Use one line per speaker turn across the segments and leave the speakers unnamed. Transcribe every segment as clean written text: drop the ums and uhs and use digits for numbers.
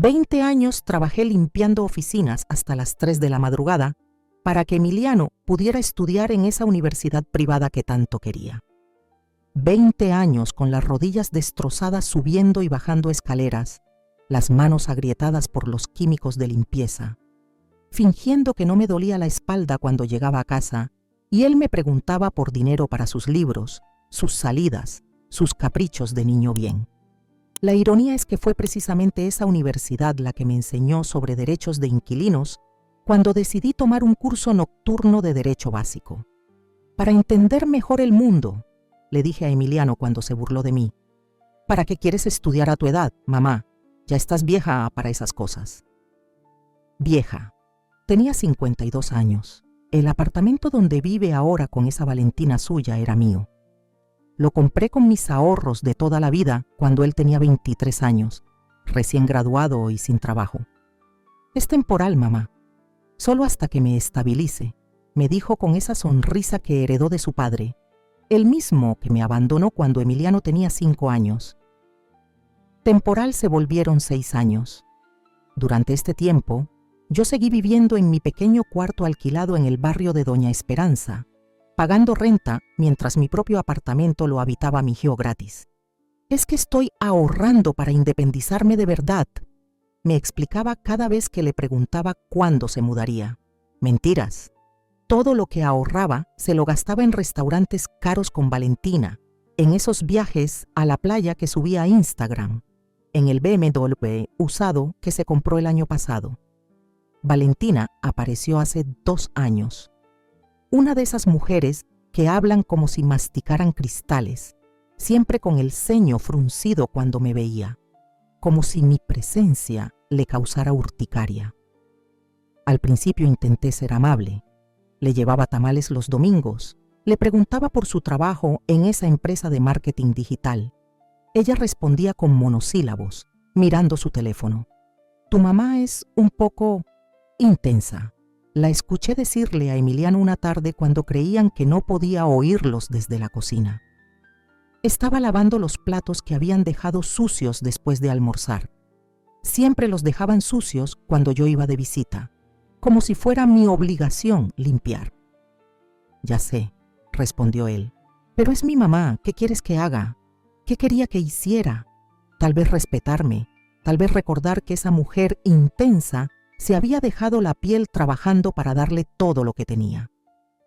20 años trabajé limpiando oficinas hasta las 3 de la madrugada para que Emiliano pudiera estudiar en esa universidad privada que tanto quería. 20 años con las rodillas destrozadas subiendo y bajando escaleras, las manos agrietadas por los químicos de limpieza, fingiendo que no me dolía la espalda cuando llegaba a casa y él me preguntaba por dinero para sus libros, sus salidas, sus caprichos de niño bien. La ironía es que fue precisamente esa universidad la que me enseñó sobre derechos de inquilinos cuando decidí tomar un curso nocturno de Derecho Básico. Para entender mejor el mundo, le dije a Emiliano cuando se burló de mí. ¿Para qué quieres estudiar a tu edad, mamá? Ya estás vieja para esas cosas. Vieja. Tenía 52 años. El apartamento donde vive ahora con esa Valentina suya era mío. Lo compré con mis ahorros de toda la vida cuando él tenía 23 años, recién graduado y sin trabajo. Es temporal, mamá. Solo hasta que me estabilice, me dijo con esa sonrisa que heredó de su padre, el mismo que me abandonó cuando Emiliano tenía 5 años. Temporal se volvieron 6 años. Durante este tiempo, yo seguí viviendo en mi pequeño cuarto alquilado en el barrio de Doña Esperanza, pagando renta mientras mi propio apartamento lo habitaba mi hijo gratis. Es que estoy ahorrando para independizarme de verdad, me explicaba cada vez que le preguntaba cuándo se mudaría. Mentiras. Todo lo que ahorraba se lo gastaba en restaurantes caros con Valentina, en esos viajes a la playa que subía a Instagram, en el BMW usado que se compró el año pasado. Valentina apareció hace 2 años. Una de esas mujeres que hablan como si masticaran cristales, siempre con el ceño fruncido cuando me veía, como si mi presencia le causara urticaria. Al principio intenté ser amable. Le llevaba tamales los domingos. Le preguntaba por su trabajo en esa empresa de marketing digital. Ella respondía con monosílabos, mirando su teléfono. Tu mamá es un poco intensa. La escuché decirle a Emiliano una tarde cuando creían que no podía oírlos desde la cocina. Estaba lavando los platos que habían dejado sucios después de almorzar. Siempre los dejaban sucios cuando yo iba de visita, como si fuera mi obligación limpiar. Ya sé, respondió él, pero es mi mamá, ¿qué quieres que haga? ¿Qué quería que hiciera? Tal vez respetarme, tal vez recordar que esa mujer intensa se había dejado la piel trabajando para darle todo lo que tenía.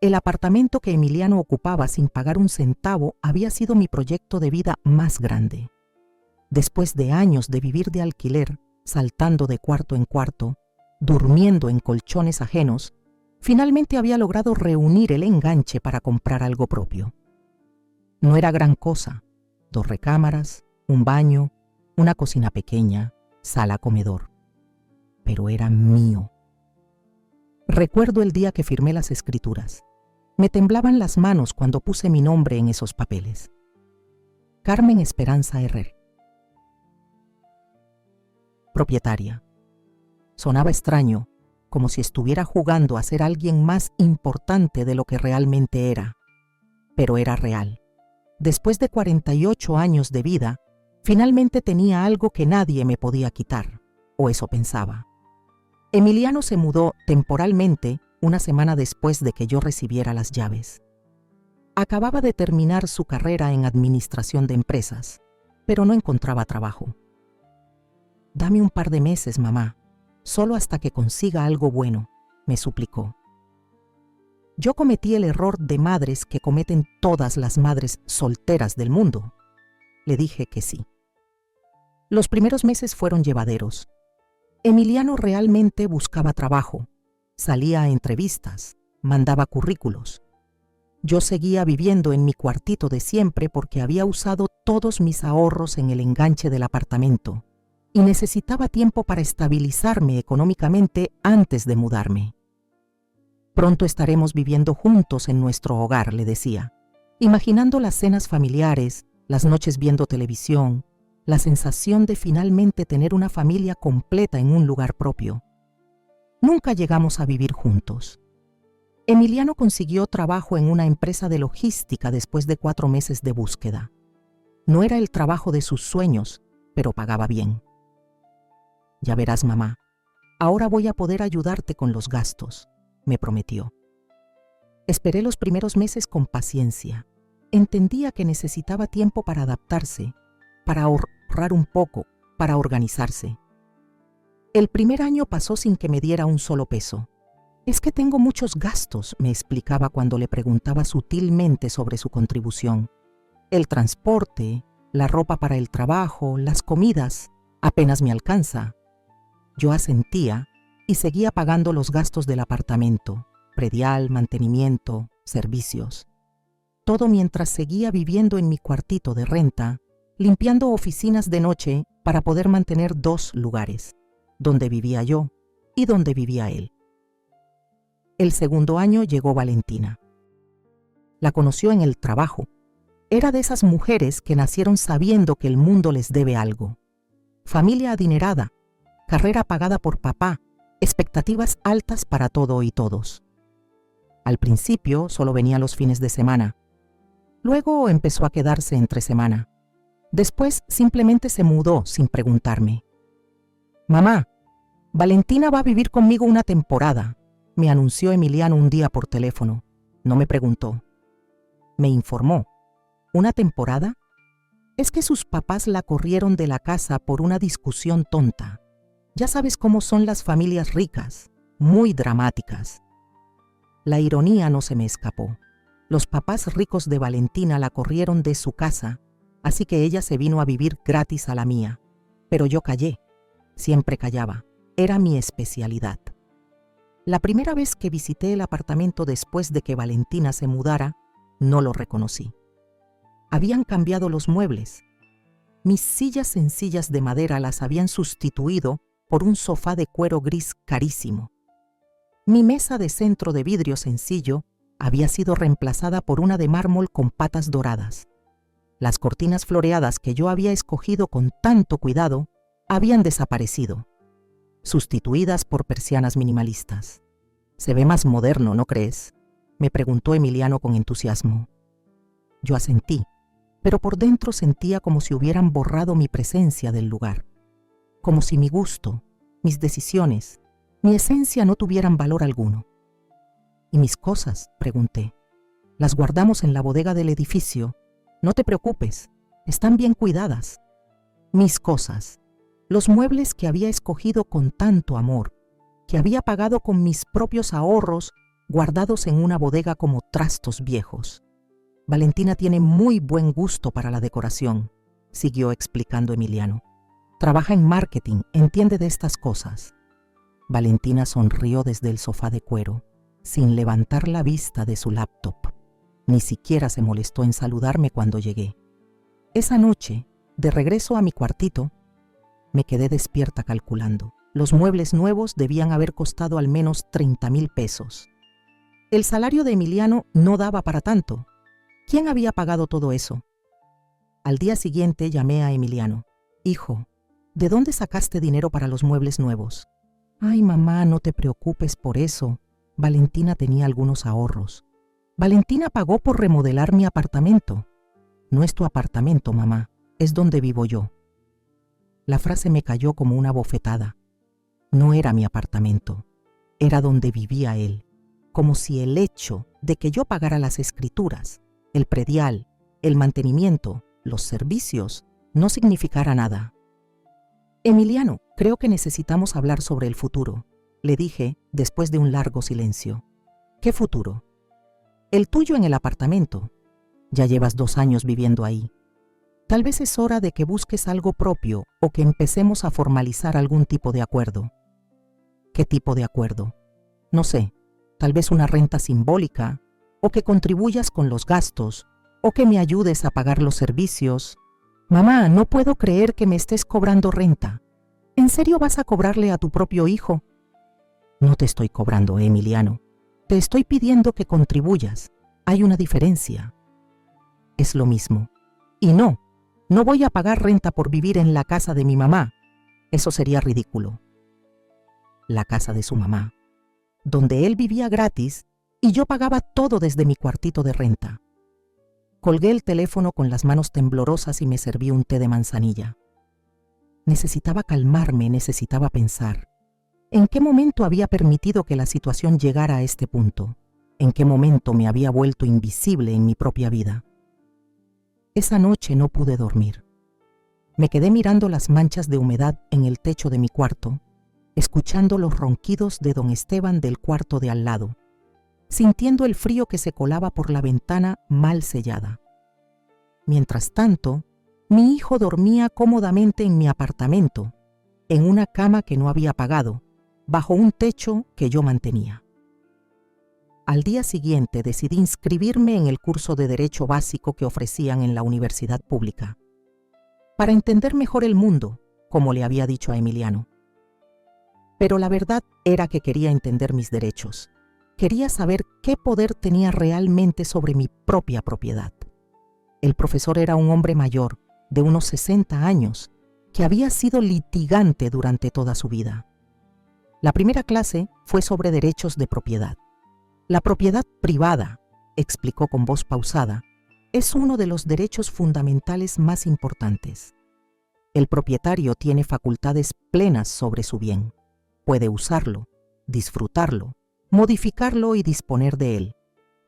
El apartamento que Emiliano ocupaba sin pagar un centavo había sido mi proyecto de vida más grande. Después de años de vivir de alquiler, saltando de cuarto en cuarto, durmiendo en colchones ajenos, finalmente había logrado reunir el enganche para comprar algo propio. No era gran cosa, 2 recámaras, un baño, una cocina pequeña, sala-comedor. Pero era mío. Recuerdo el día que firmé las escrituras. Me temblaban las manos cuando puse mi nombre en esos papeles. Carmen Esperanza Herrer. Propietaria. Sonaba extraño, como si estuviera jugando a ser alguien más importante de lo que realmente era. Pero era real. Después de 48 años de vida, finalmente tenía algo que nadie me podía quitar, o eso pensaba. Emiliano se mudó temporalmente una semana después de que yo recibiera las llaves. Acababa de terminar su carrera en administración de empresas, pero no encontraba trabajo. Dame un par de meses, mamá, solo hasta que consiga algo bueno, me suplicó. Yo cometí el error de madres que cometen todas las madres solteras del mundo. Le dije que sí. Los primeros meses fueron llevaderos. Emiliano realmente buscaba trabajo, salía a entrevistas, mandaba currículos. Yo seguía viviendo en mi cuartito de siempre porque había usado todos mis ahorros en el enganche del apartamento y necesitaba tiempo para estabilizarme económicamente antes de mudarme. Pronto estaremos viviendo juntos en nuestro hogar, le decía, imaginando las cenas familiares, las noches viendo televisión, la sensación de finalmente tener una familia completa en un lugar propio. Nunca llegamos a vivir juntos. Emiliano consiguió trabajo en una empresa de logística después de 4 meses de búsqueda. No era el trabajo de sus sueños, pero pagaba bien. Ya verás, mamá, ahora voy a poder ayudarte con los gastos, me prometió. Esperé los primeros meses con paciencia. Entendía que necesitaba tiempo para adaptarse, para ahorrar un poco, para organizarse. El primer año pasó sin que me diera un solo peso. Es que tengo muchos gastos, me explicaba cuando le preguntaba sutilmente sobre su contribución. El transporte, la ropa para el trabajo, las comidas, apenas me alcanza. Yo asentía y seguía pagando los gastos del apartamento, predial, mantenimiento, servicios. Todo mientras seguía viviendo en mi cuartito de renta, limpiando oficinas de noche para poder mantener 2 lugares, donde vivía yo y donde vivía él. El segundo año llegó Valentina. La conoció en el trabajo. Era de esas mujeres que nacieron sabiendo que el mundo les debe algo. Familia adinerada, carrera pagada por papá, expectativas altas para todo y todos. Al principio solo venía los fines de semana. Luego empezó a quedarse entre semana. Después simplemente se mudó sin preguntarme. «Mamá, Valentina va a vivir conmigo una temporada», me anunció Emiliano un día por teléfono. No me preguntó. Me informó. ¿Una temporada? Es que sus papás la corrieron de la casa por una discusión tonta. Ya sabes cómo son las familias ricas, muy dramáticas. La ironía no se me escapó. Los papás ricos de Valentina la corrieron de su casa, así que ella se vino a vivir gratis a la mía. Pero yo callé. Siempre callaba. Era mi especialidad. La primera vez que visité el apartamento después de que Valentina se mudara, no lo reconocí. Habían cambiado los muebles. Mis sillas sencillas de madera las habían sustituido por un sofá de cuero gris carísimo. Mi mesa de centro de vidrio sencillo había sido reemplazada por una de mármol con patas doradas. Las cortinas floreadas que yo había escogido con tanto cuidado habían desaparecido, sustituidas por persianas minimalistas. «Se ve más moderno, ¿no crees?», me preguntó Emiliano con entusiasmo. Yo asentí, pero por dentro sentía como si hubieran borrado mi presencia del lugar, como si mi gusto, mis decisiones, mi esencia no tuvieran valor alguno. «¿Y mis cosas?», pregunté. «Las guardamos en la bodega del edificio. No te preocupes, están bien cuidadas». Mis cosas, los muebles que había escogido con tanto amor, que había pagado con mis propios ahorros, guardados en una bodega como trastos viejos. «Valentina tiene muy buen gusto para la decoración», siguió explicando Emiliano. «Trabaja en marketing, entiende de estas cosas». Valentina sonrió desde el sofá de cuero, sin levantar la vista de su laptop. Ni siquiera se molestó en saludarme cuando llegué. Esa noche, de regreso a mi cuartito, me quedé despierta calculando. Los muebles nuevos debían haber costado al menos 30,000 pesos. El salario de Emiliano no daba para tanto. ¿Quién había pagado todo eso? Al día siguiente llamé a Emiliano. «Hijo, ¿de dónde sacaste dinero para los muebles nuevos?» «Ay, mamá, no te preocupes por eso. Valentina tenía algunos ahorros». «Valentina pagó por remodelar mi apartamento». «No es tu apartamento, mamá, es donde vivo yo». La frase me cayó como una bofetada. No era mi apartamento, era donde vivía él, como si el hecho de que yo pagara las escrituras, el predial, el mantenimiento, los servicios, no significara nada. «Emiliano, creo que necesitamos hablar sobre el futuro», le dije después de un largo silencio. «¿Qué futuro?» «El tuyo en el apartamento. Ya llevas 2 años viviendo ahí. Tal vez es hora de que busques algo propio o que empecemos a formalizar algún tipo de acuerdo». «¿Qué tipo de acuerdo?» «No sé, tal vez una renta simbólica, o que contribuyas con los gastos, o que me ayudes a pagar los servicios». «Mamá, no puedo creer que me estés cobrando renta. ¿En serio vas a cobrarle a tu propio hijo?» «No te estoy cobrando, Emiliano. Te estoy pidiendo que contribuyas. Hay una diferencia». «Es lo mismo. Y no voy a pagar renta por vivir en la casa de mi mamá. Eso sería ridículo». La casa de su mamá, donde él vivía gratis y yo pagaba todo desde mi cuartito de renta. Colgué el teléfono con las manos temblorosas y me serví un té de manzanilla. Necesitaba calmarme, necesitaba pensar. ¿En qué momento había permitido que la situación llegara a este punto? ¿En qué momento me había vuelto invisible en mi propia vida? Esa noche no pude dormir. Me quedé mirando las manchas de humedad en el techo de mi cuarto, escuchando los ronquidos de don Esteban del cuarto de al lado, sintiendo el frío que se colaba por la ventana mal sellada. Mientras tanto, mi hijo dormía cómodamente en mi apartamento, en una cama que no había pagado, bajo un techo que yo mantenía. Al día siguiente decidí inscribirme en el curso de Derecho Básico que ofrecían en la universidad pública, para entender mejor el mundo, como le había dicho a Emiliano. Pero la verdad era que quería entender mis derechos. Quería saber qué poder tenía realmente sobre mi propia propiedad. El profesor era un hombre mayor, de unos 60 años, que había sido litigante durante toda su vida. La primera clase fue sobre derechos de propiedad. La propiedad privada, explicó con voz pausada, es uno de los derechos fundamentales más importantes. El propietario tiene facultades plenas sobre su bien. Puede usarlo, disfrutarlo, modificarlo y disponer de él.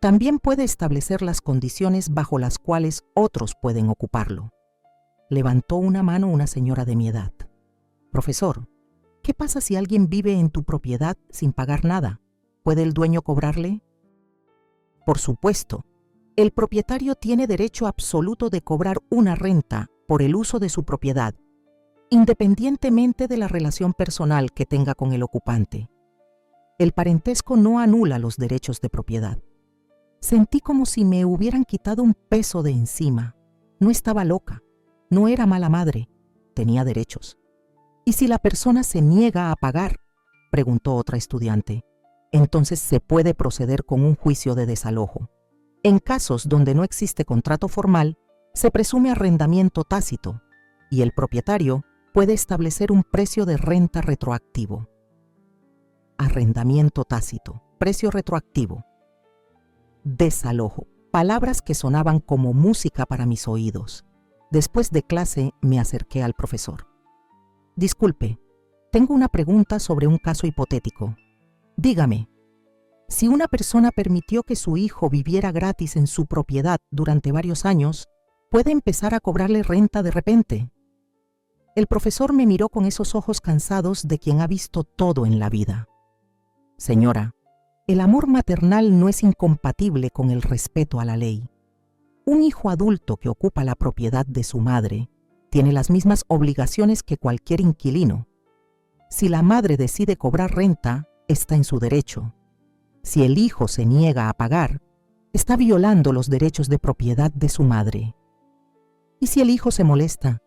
También puede establecer las condiciones bajo las cuales otros pueden ocuparlo. Levantó una mano una señora de mi edad. Profesor, ¿qué pasa si alguien vive en tu propiedad sin pagar nada? ¿Puede el dueño cobrarle? Por supuesto, el propietario tiene derecho absoluto de cobrar una renta por el uso de su propiedad, independientemente de la relación personal que tenga con el ocupante. El parentesco no anula los derechos de propiedad. Sentí como si me hubieran quitado un peso de encima. No estaba loca, no era mala madre, tenía derechos. ¿Y si la persona se niega a pagar?, preguntó otra estudiante. Entonces se puede proceder con un juicio de desalojo. En casos donde no existe contrato formal, se presume arrendamiento tácito y el propietario puede establecer un precio de renta retroactivo. Arrendamiento tácito, precio retroactivo. Desalojo, palabras que sonaban como música para mis oídos. Después de clase me acerqué al profesor. Disculpe, tengo una pregunta sobre un caso hipotético. Dígame, si una persona permitió que su hijo viviera gratis en su propiedad durante varios años, ¿puede empezar a cobrarle renta de repente? El profesor me miró con esos ojos cansados de quien ha visto todo en la vida. Señora, el amor maternal no es incompatible con el respeto a la ley. Un hijo adulto que ocupa la propiedad de su madre tiene las mismas obligaciones que cualquier inquilino. Si la madre decide cobrar renta, está en su derecho. Si el hijo se niega a pagar, está violando los derechos de propiedad de su madre. ¿Y si el hijo se molesta?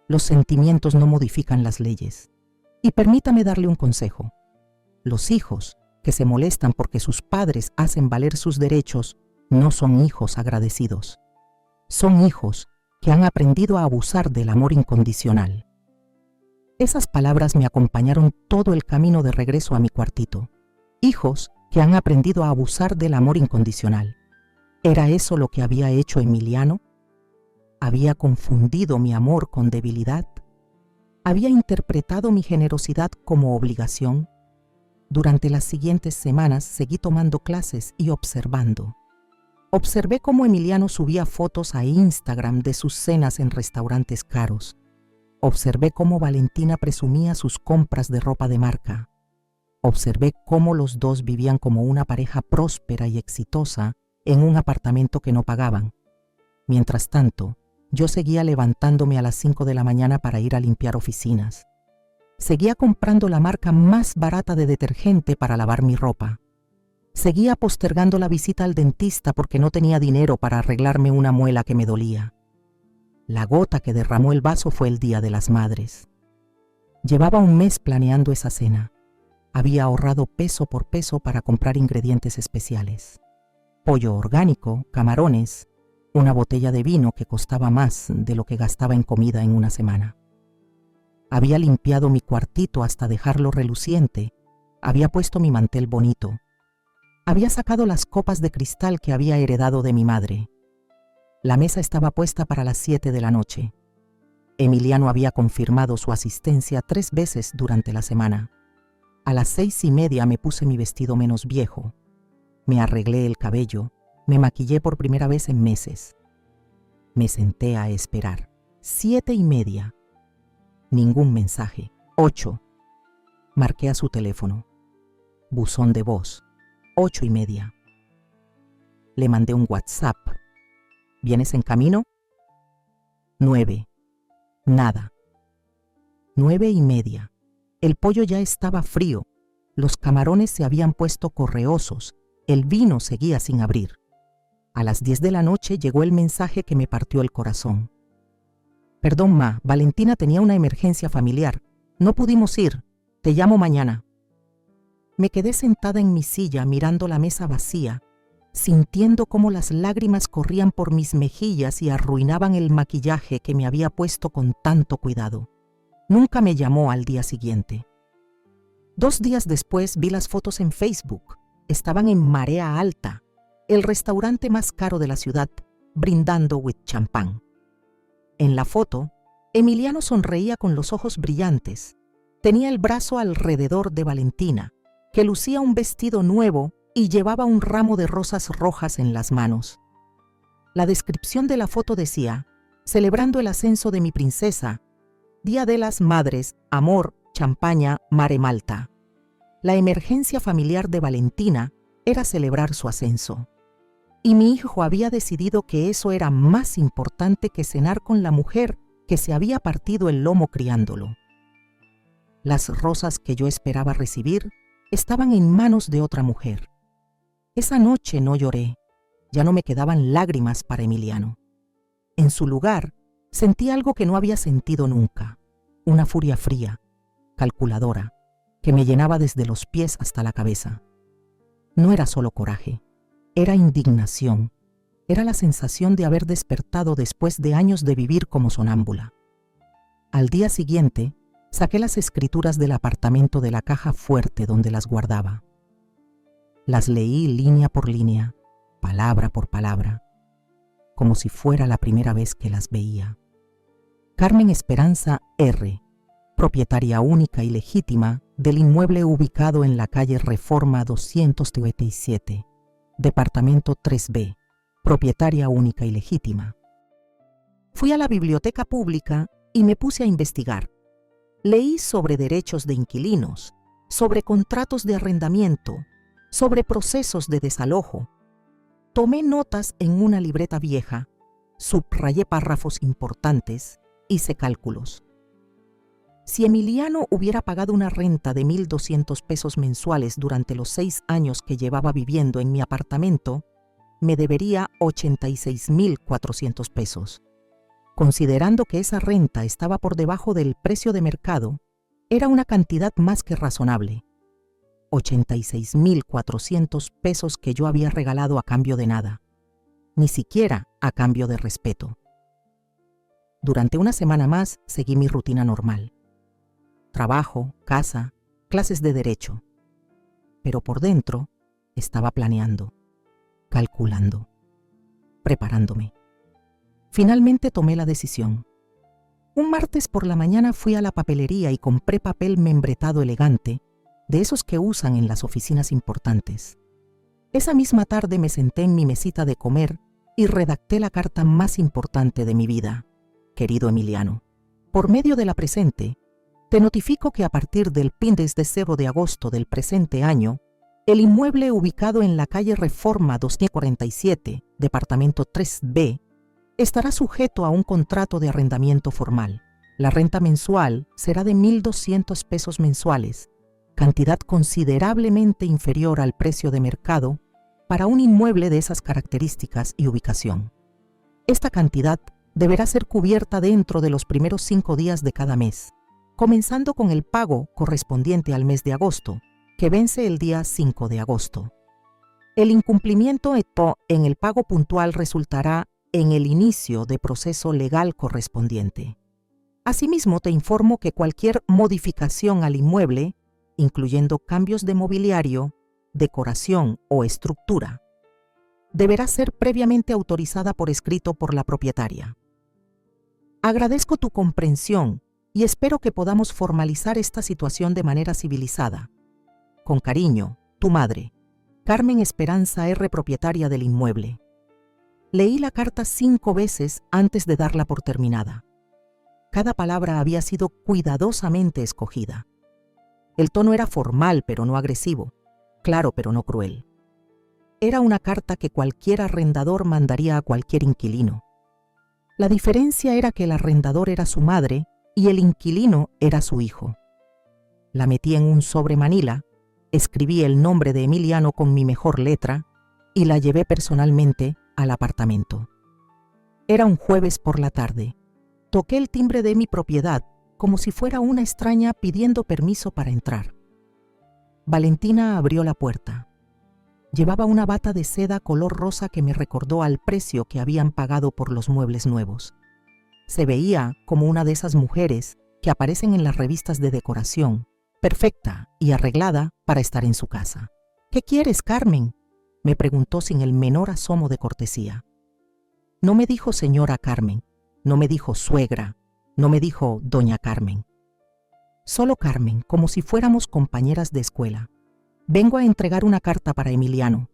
Los sentimientos no modifican las leyes. Y permítame darle un consejo. Los hijos que se molestan porque sus padres hacen valer sus derechos no son hijos agradecidos. Son hijos que han aprendido a abusar del amor incondicional. Esas palabras me acompañaron todo el camino de regreso a mi cuartito. Hijos que han aprendido a abusar del amor incondicional. ¿Era eso lo que había hecho Emiliano? ¿Había confundido mi amor con debilidad? ¿Había interpretado mi generosidad como obligación? Durante las siguientes semanas seguí tomando clases y observando. Observé cómo Emiliano subía fotos a Instagram de sus cenas en restaurantes caros. Observé cómo Valentina presumía sus compras de ropa de marca. Observé cómo los dos vivían como una pareja próspera y exitosa en un apartamento que no pagaban. Mientras tanto, yo seguía levantándome a las 5 de la mañana para ir a limpiar oficinas. Seguía comprando la marca más barata de detergente para lavar mi ropa. Seguía postergando la visita al dentista porque no tenía dinero para arreglarme una muela que me dolía. La gota que derramó el vaso fue el Día de las Madres. Llevaba un mes planeando esa cena. Había ahorrado peso por peso para comprar ingredientes especiales. Pollo orgánico, camarones, una botella de vino que costaba más de lo que gastaba en comida en una semana. Había limpiado mi cuartito hasta dejarlo reluciente. Había puesto mi mantel bonito. Había sacado las copas de cristal que había heredado de mi madre. La mesa estaba puesta para las 7 de la noche. Emiliano había confirmado su asistencia 3 veces durante la semana. A las 6:30 me puse mi vestido menos viejo. Me arreglé el cabello, me maquillé por primera vez en meses. Me senté a esperar. 7:30. Ningún mensaje. 8. Marqué a su teléfono. Buzón de voz. 8:30. Le mandé un WhatsApp. ¿Vienes en camino? 9. Nada. 9:30. El pollo ya estaba frío. Los camarones se habían puesto correosos. El vino seguía sin abrir. A las 10 de la noche llegó el mensaje que me partió el corazón. Perdón, ma, Valentina tenía una emergencia familiar. No pudimos ir. Te llamo mañana. Me quedé sentada en mi silla mirando la mesa vacía, sintiendo cómo las lágrimas corrían por mis mejillas y arruinaban el maquillaje que me había puesto con tanto cuidado. Nunca me llamó al día siguiente. 2 días después vi las fotos en Facebook. Estaban en Marea Alta, el restaurante más caro de la ciudad, brindando with champán. En la foto, Emiliano sonreía con los ojos brillantes. Tenía el brazo alrededor de Valentina, que lucía un vestido nuevo y llevaba un ramo de rosas rojas en las manos. La descripción de la foto decía: celebrando el ascenso de mi princesa, Día de las Madres, amor, champaña, mare Malta. La emergencia familiar de Valentina era celebrar su ascenso. Y mi hijo había decidido que eso era más importante que cenar con la mujer que se había partido el lomo criándolo. Las rosas que yo esperaba recibir estaban en manos de otra mujer. Esa noche no lloré, ya no me quedaban lágrimas para Emiliano. En su lugar, sentí algo que no había sentido nunca, una furia fría, calculadora, que me llenaba desde los pies hasta la cabeza. No era solo coraje, era indignación, era la sensación de haber despertado después de años de vivir como sonámbula. Al día siguiente, saqué las escrituras del apartamento de la caja fuerte donde las guardaba. Las leí línea por línea, palabra por palabra, como si fuera la primera vez que las veía. Carmen Esperanza R., propietaria única y legítima del inmueble ubicado en la calle Reforma 297, departamento 3B, propietaria única y legítima. Fui a la biblioteca pública y me puse a investigar. Leí sobre derechos de inquilinos, sobre contratos de arrendamiento, sobre procesos de desalojo. Tomé notas en una libreta vieja, subrayé párrafos importantes, hice cálculos. Si Emiliano hubiera pagado una renta de 1,200 pesos mensuales durante los 6 años que llevaba viviendo en mi apartamento, me debería 86,400 pesos. Considerando que esa renta estaba por debajo del precio de mercado, era una cantidad más que razonable. 86,400 pesos que yo había regalado a cambio de nada, ni siquiera a cambio de respeto. Durante una semana más seguí mi rutina normal. Trabajo, casa, clases de derecho. Pero por dentro estaba planeando, calculando, preparándome. Finalmente tomé la decisión. Un martes por la mañana fui a la papelería y compré papel membretado elegante, de esos que usan en las oficinas importantes. Esa misma tarde me senté en mi mesita de comer y redacté la carta más importante de mi vida. Querido Emiliano, por medio de la presente, te notifico que a partir del desde 0 de agosto del presente año, el inmueble ubicado en la calle Reforma 247, departamento 3B, estará sujeto a un contrato de arrendamiento formal. La renta mensual será de 1,200 pesos mensuales, cantidad considerablemente inferior al precio de mercado para un inmueble de esas características y ubicación. Esta cantidad deberá ser cubierta dentro de los primeros 5 días de cada mes, comenzando con el pago correspondiente al mes de agosto, que vence el día 5 de agosto. El incumplimiento en el pago puntual resultará en el inicio de proceso legal correspondiente. Asimismo, te informo que cualquier modificación al inmueble, incluyendo cambios de mobiliario, decoración o estructura, deberá ser previamente autorizada por escrito por la propietaria. Agradezco tu comprensión y espero que podamos formalizar esta situación de manera civilizada. Con cariño, tu madre, Carmen Esperanza R., propietaria del inmueble. Leí la carta 5 veces antes de darla por terminada. Cada palabra había sido cuidadosamente escogida. El tono era formal pero no agresivo, claro pero no cruel. Era una carta que cualquier arrendador mandaría a cualquier inquilino. La diferencia era que el arrendador era su madre y el inquilino era su hijo. La metí en un sobre manila, escribí el nombre de Emiliano con mi mejor letra y la llevé personalmente al apartamento. Era un jueves por la tarde. Toqué el timbre de mi propiedad como si fuera una extraña pidiendo permiso para entrar. Valentina abrió la puerta. Llevaba una bata de seda color rosa que me recordó al precio que habían pagado por los muebles nuevos. Se veía como una de esas mujeres que aparecen en las revistas de decoración, perfecta y arreglada para estar en su casa. ¿Qué quieres, Carmen?, me preguntó sin el menor asomo de cortesía. No me dijo señora Carmen, no me dijo suegra, no me dijo doña Carmen. Solo Carmen, como si fuéramos compañeras de escuela. Vengo a entregar una carta para Emiliano.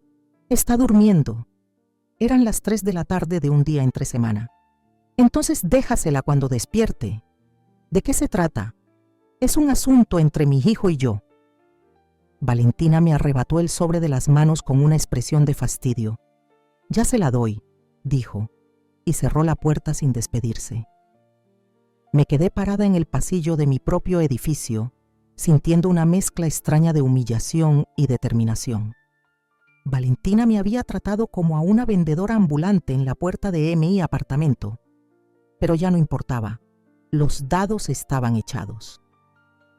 Está durmiendo. Eran las 3 de la tarde de un día entre semana. Entonces déjasela cuando despierte. ¿De qué se trata? Es un asunto entre mi hijo y yo. Valentina me arrebató el sobre de las manos con una expresión de fastidio. Ya se la doy, dijo, y cerró la puerta sin despedirse. Me quedé parada en el pasillo de mi propio edificio, sintiendo una mezcla extraña de humillación y determinación. Valentina me había tratado como a una vendedora ambulante en la puerta de MI apartamento, pero ya no importaba, los dados estaban echados.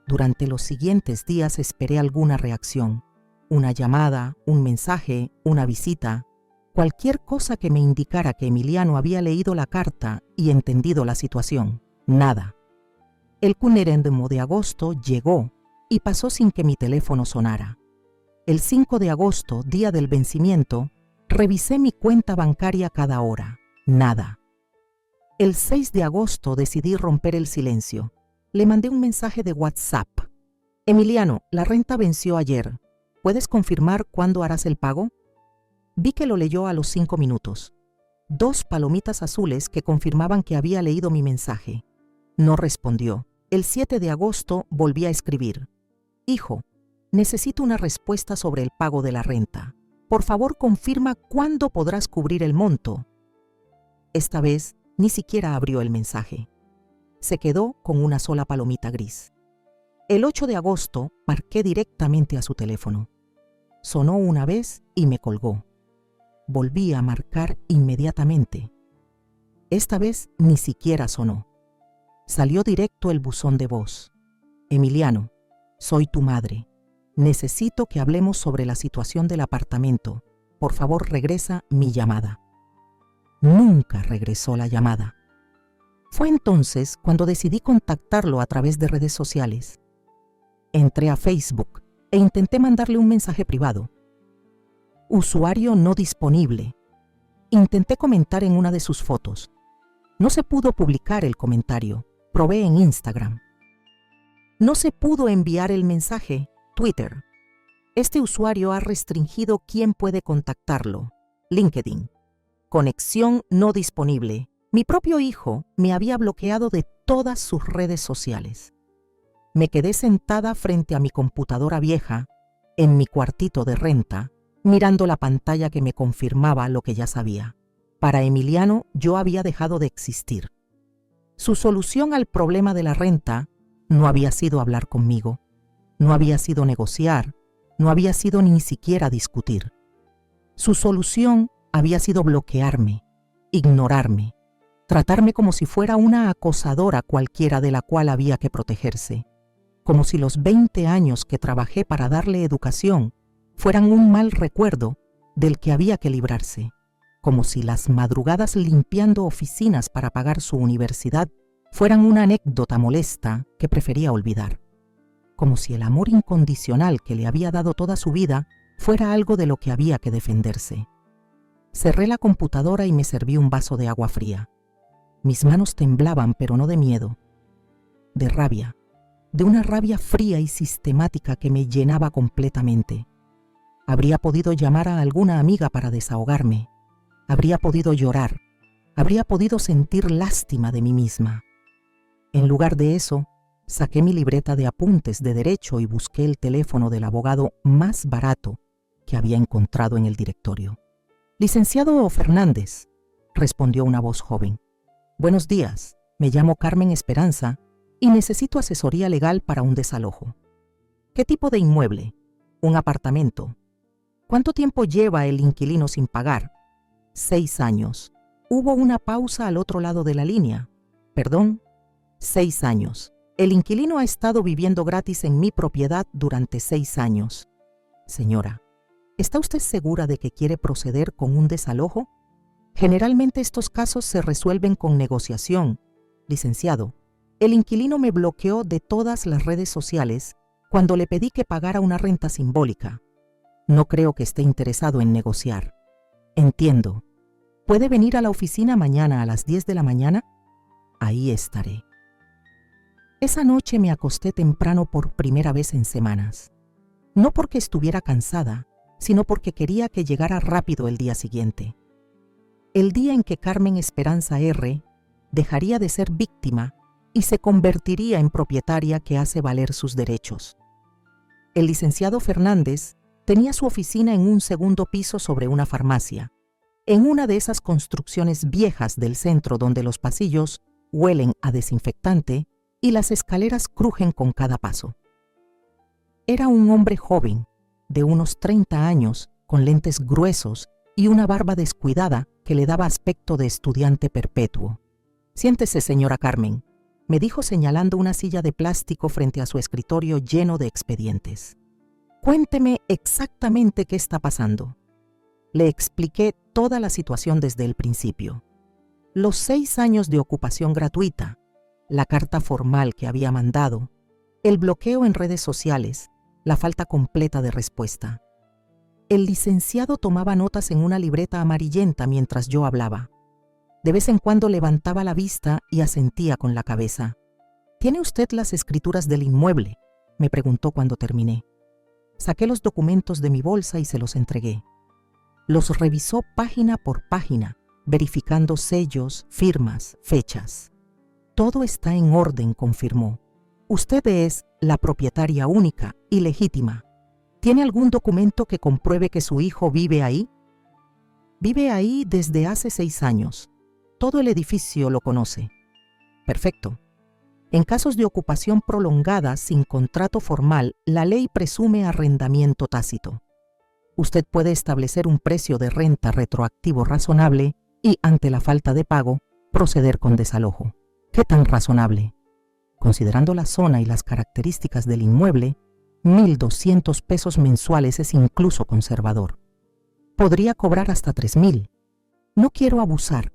Durante los siguientes días esperé alguna reacción, una llamada, un mensaje, una visita, cualquier cosa que me indicara que Emiliano había leído la carta y entendido la situación. Nada. El cuneréndemo de agosto llegó y pasó sin que mi teléfono sonara. El 5 de agosto, día del vencimiento, revisé mi cuenta bancaria cada hora. Nada. El 6 de agosto decidí romper el silencio. Le mandé un mensaje de WhatsApp. Emiliano, la renta venció ayer. ¿Puedes confirmar cuándo harás el pago? Vi que lo leyó a los 5 minutos. 2 palomitas azules que confirmaban que había leído mi mensaje. No respondió. El 7 de agosto volví a escribir. Hijo, necesito una respuesta sobre el pago de la renta. Por favor, confirma cuándo podrás cubrir el monto. Esta vez ni siquiera abrió el mensaje. Se quedó con una sola palomita gris. El 8 de agosto marqué directamente a su teléfono. Sonó una vez y me colgó. Volví a marcar inmediatamente. Esta vez ni siquiera sonó. Salió directo el buzón de voz. Emiliano, soy tu madre. Necesito que hablemos sobre la situación del apartamento. Por favor, regresa mi llamada. Nunca regresó la llamada. Fue entonces cuando decidí contactarlo a través de redes sociales. Entré a Facebook e intenté mandarle un mensaje privado. Usuario no disponible. Intenté comentar en una de sus fotos. No se pudo publicar el comentario. Probé en Instagram. No se pudo enviar el mensaje. Twitter. Este usuario ha restringido quién puede contactarlo. LinkedIn. Conexión no disponible. Mi propio hijo me había bloqueado de todas sus redes sociales. Me quedé sentada frente a mi computadora vieja, en mi cuartito de renta, mirando la pantalla que me confirmaba lo que ya sabía. Para Emiliano, yo había dejado de existir. Su solución al problema de la renta no había sido hablar conmigo, no había sido negociar, no había sido ni siquiera discutir. Su solución había sido bloquearme, ignorarme, tratarme como si fuera una acosadora cualquiera de la cual había que protegerse, como si los 20 años que trabajé para darle educación fueran un mal recuerdo del que había que librarse, como si las madrugadas limpiando oficinas para pagar su universidad fueran una anécdota molesta que prefería olvidar, como si el amor incondicional que le había dado toda su vida fuera algo de lo que había que defenderse. Cerré la computadora y me serví un vaso de agua fría. Mis manos temblaban, pero no de miedo, de rabia, de una rabia fría y sistemática que me llenaba completamente. Habría podido llamar a alguna amiga para desahogarme. Habría podido llorar. Habría podido sentir lástima de mí misma. En lugar de eso, saqué mi libreta de apuntes de derecho y busqué el teléfono del abogado más barato que había encontrado en el directorio. «Licenciado Fernández», respondió una voz joven. «Buenos días, me llamo Carmen Esperanza y necesito asesoría legal para un desalojo». «¿Qué tipo de inmueble?» «Un apartamento». «¿Cuánto tiempo lleva el inquilino sin pagar?» 6 años. Hubo una pausa al otro lado de la línea. «Perdón». 6 años. El inquilino ha estado viviendo gratis en mi propiedad durante 6 años. Señora, ¿está usted segura de que quiere proceder con un desalojo? Generalmente estos casos se resuelven con negociación. Licenciado, el inquilino me bloqueó de todas las redes sociales cuando le pedí que pagara una renta simbólica. No creo que esté interesado en negociar. Entiendo. ¿Puede venir a la oficina mañana a las 10 de la mañana? Ahí estaré. Esa noche me acosté temprano por primera vez en semanas. No porque estuviera cansada, sino porque quería que llegara rápido el día siguiente. El día en que Carmen Esperanza R. dejaría de ser víctima y se convertiría en propietaria que hace valer sus derechos. El licenciado Fernández tenía su oficina en un segundo piso sobre una farmacia, en una de esas construcciones viejas del centro donde los pasillos huelen a desinfectante y las escaleras crujen con cada paso. Era un hombre joven, de unos 30 años, con lentes gruesos y una barba descuidada que le daba aspecto de estudiante perpetuo. «Siéntese, señora Carmen», me dijo señalando una silla de plástico frente a su escritorio lleno de expedientes. «Cuénteme exactamente qué está pasando». Le expliqué toda la situación desde el principio. Los 6 años de ocupación gratuita, la carta formal que había mandado, el bloqueo en redes sociales, la falta completa de respuesta. El licenciado tomaba notas en una libreta amarillenta mientras yo hablaba. De vez en cuando levantaba la vista y asentía con la cabeza. «¿Tiene usted las escrituras del inmueble?», me preguntó cuando terminé. Saqué los documentos de mi bolsa y se los entregué. Los revisó página por página, verificando sellos, firmas, fechas. «Todo está en orden», confirmó. «Usted es la propietaria única y legítima. ¿Tiene algún documento que compruebe que su hijo vive ahí?» «Vive ahí desde hace 6 años. Todo el edificio lo conoce». «Perfecto. En casos de ocupación prolongada sin contrato formal, la ley presume arrendamiento tácito. Usted puede establecer un precio de renta retroactivo razonable y, ante la falta de pago, proceder con desalojo». «¿Qué tan razonable?» «Considerando la zona y las características del inmueble, 1.200 pesos mensuales es incluso conservador. Podría cobrar hasta 3.000. No quiero abusar,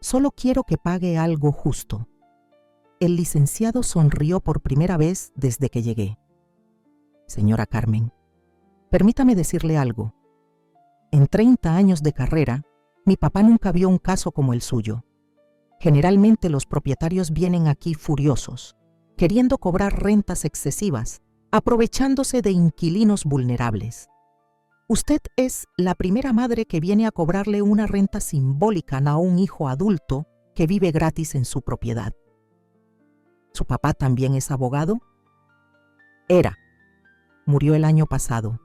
solo quiero que pague algo justo». El licenciado sonrió por primera vez desde que llegué. «Señora Carmen, permítame decirle algo. En 30 años de carrera, mi papá nunca vio un caso como el suyo. Generalmente los propietarios vienen aquí furiosos, queriendo cobrar rentas excesivas, aprovechándose de inquilinos vulnerables. Usted es la primera madre que viene a cobrarle una renta simbólica a un hijo adulto que vive gratis en su propiedad». «¿Su papá también es abogado?» «Era. Murió el año pasado.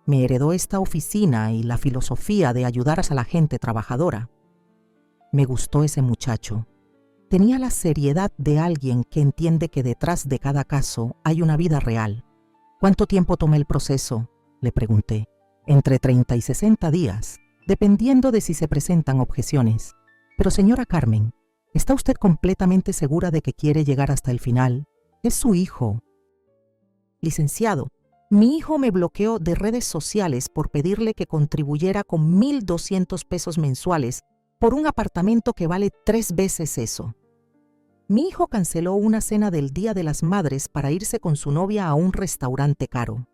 Me heredó esta oficina y la filosofía de ayudar a la gente trabajadora. Me gustó ese muchacho. Tenía la seriedad de alguien que entiende que detrás de cada caso hay una vida real». «¿Cuánto tiempo toma el proceso?», le pregunté. «Entre 30 y 60 días, dependiendo de si se presentan objeciones. Pero señora Carmen, ¿está usted completamente segura de que quiere llegar hasta el final? Es su hijo». «Licenciado, mi hijo me bloqueó de redes sociales por pedirle que contribuyera con 1.200 pesos mensuales por un apartamento que vale 3 veces eso. Mi hijo canceló una cena del Día de las Madres para irse con su novia a un restaurante caro.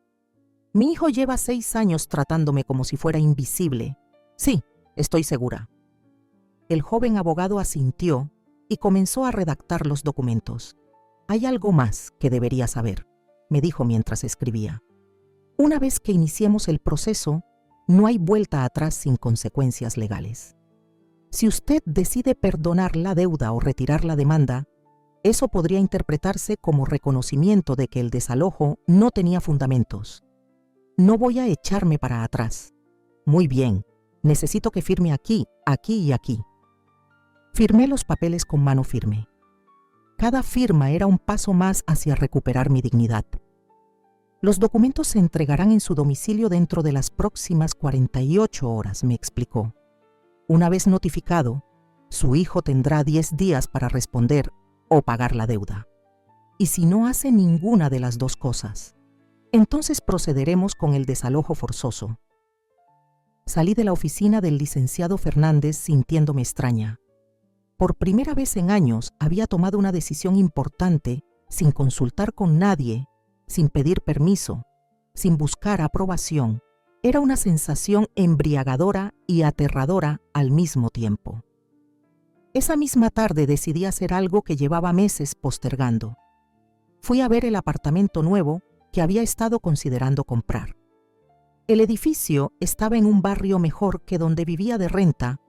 Mi hijo lleva 6 años tratándome como si fuera invisible. Sí, estoy segura». El joven abogado asintió y comenzó a redactar los documentos. «Hay algo más que debería saber», me dijo mientras escribía. «Una vez que iniciemos el proceso, no hay vuelta atrás sin consecuencias legales. Si usted decide perdonar la deuda o retirar la demanda, eso podría interpretarse como reconocimiento de que el desalojo no tenía fundamentos. No voy a echarme para atrás. Muy bien, necesito que firme aquí, aquí y aquí». Firmé los papeles con mano firme. Cada firma era un paso más hacia recuperar mi dignidad. «Los documentos se entregarán en su domicilio dentro de las próximas 48 horas», me explicó. «Una vez notificado, su hijo tendrá 10 días para responder o pagar la deuda. Y si no hace ninguna de las dos cosas, entonces procederemos con el desalojo forzoso». Salí de la oficina del licenciado Fernández sintiéndome extraña. Por primera vez en años había tomado una decisión importante sin consultar con nadie, sin pedir permiso, sin buscar aprobación. Era una sensación embriagadora y aterradora al mismo tiempo. Esa misma tarde decidí hacer algo que llevaba meses postergando. Fui a ver el apartamento nuevo que había estado considerando comprar. El edificio estaba en un barrio mejor que donde vivía de renta,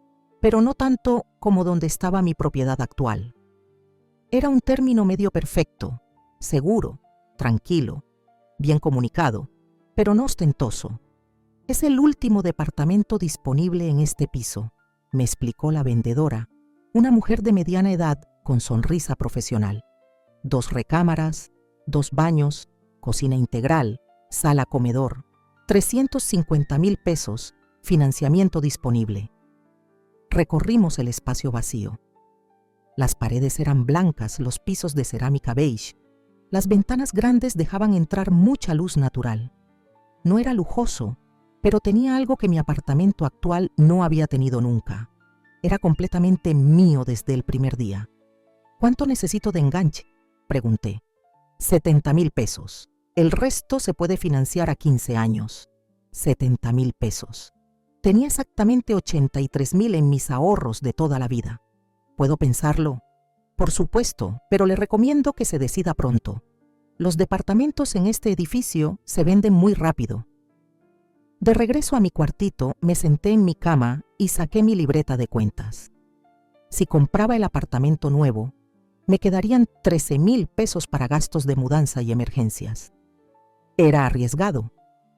pero no tanto como donde estaba mi propiedad actual. Era un término medio perfecto, seguro, tranquilo, bien comunicado, pero no ostentoso. «Es el último departamento disponible en este piso», me explicó la vendedora, una mujer de mediana edad con sonrisa profesional. 2 recámaras, 2 baños, cocina integral, sala comedor, 350,000 pesos, financiamiento disponible. Recorrimos el espacio vacío. Las paredes eran blancas, los pisos de cerámica beige. Las ventanas grandes dejaban entrar mucha luz natural. No era lujoso, pero tenía algo que mi apartamento actual no había tenido nunca. Era completamente mío desde el primer día. «¿Cuánto necesito de enganche?», pregunté. 70,000 pesos. El resto se puede financiar a 15 años. 70,000 pesos. Tenía exactamente 83,000 en mis ahorros de toda la vida. ¿Puedo pensarlo? Por supuesto, pero le recomiendo que se decida pronto. Los departamentos en este edificio se venden muy rápido. De regreso a mi cuartito, me senté en mi cama y saqué mi libreta de cuentas. Si compraba el apartamento nuevo, me quedarían 13,000 pesos para gastos de mudanza y emergencias. Era arriesgado,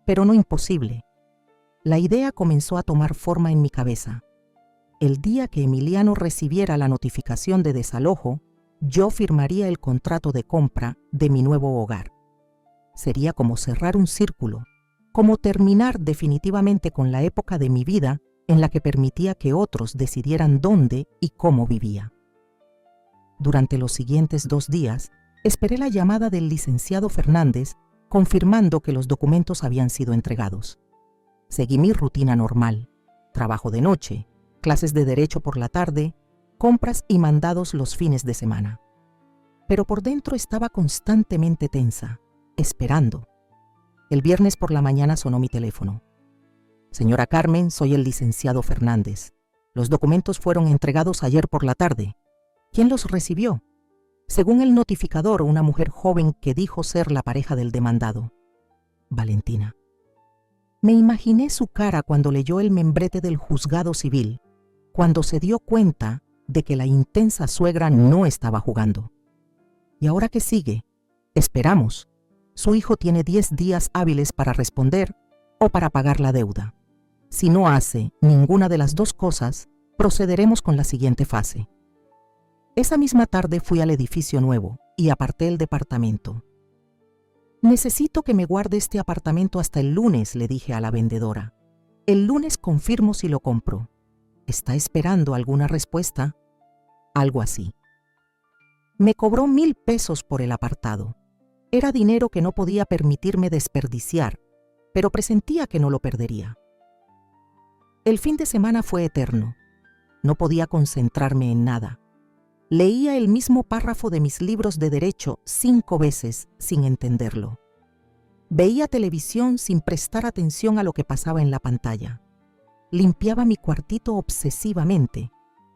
pero no imposible. La idea comenzó a tomar forma en mi cabeza. El día que Emiliano recibiera la notificación de desalojo, yo firmaría el contrato de compra de mi nuevo hogar. Sería como cerrar un círculo, como terminar definitivamente con la época de mi vida en la que permitía que otros decidieran dónde y cómo vivía. Durante los siguientes 2 días, esperé la llamada del licenciado Fernández confirmando que los documentos habían sido entregados. Seguí mi rutina normal: trabajo de noche, clases de derecho por la tarde, compras y mandados los fines de semana. Pero por dentro estaba constantemente tensa, esperando. El viernes por la mañana sonó mi teléfono. «Señora Carmen, soy el licenciado Fernández. Los documentos fueron entregados ayer por la tarde. ¿Quién los recibió?» Según el notificador, una mujer joven que dijo ser la pareja del demandado. Valentina. Me imaginé su cara cuando leyó el membrete del juzgado civil, cuando se dio cuenta de que la intensa suegra no estaba jugando. ¿Y ahora qué sigue? Esperamos. Su hijo tiene 10 días hábiles para responder o para pagar la deuda. Si no hace ninguna de las dos cosas, procederemos con la siguiente fase. Esa misma tarde fui al edificio nuevo y aparté el departamento. «Necesito que me guarde este apartamento hasta el lunes», le dije a la vendedora. «El lunes confirmo si lo compro. ¿Está esperando alguna respuesta?» Algo así. Me cobró 1,000 pesos por el apartado. Era dinero que no podía permitirme desperdiciar, pero presentía que no lo perdería. El fin de semana fue eterno. No podía concentrarme en nada. Leía el mismo párrafo de mis libros de derecho 5 veces sin entenderlo. Veía televisión sin prestar atención a lo que pasaba en la pantalla. Limpiaba mi cuartito obsesivamente.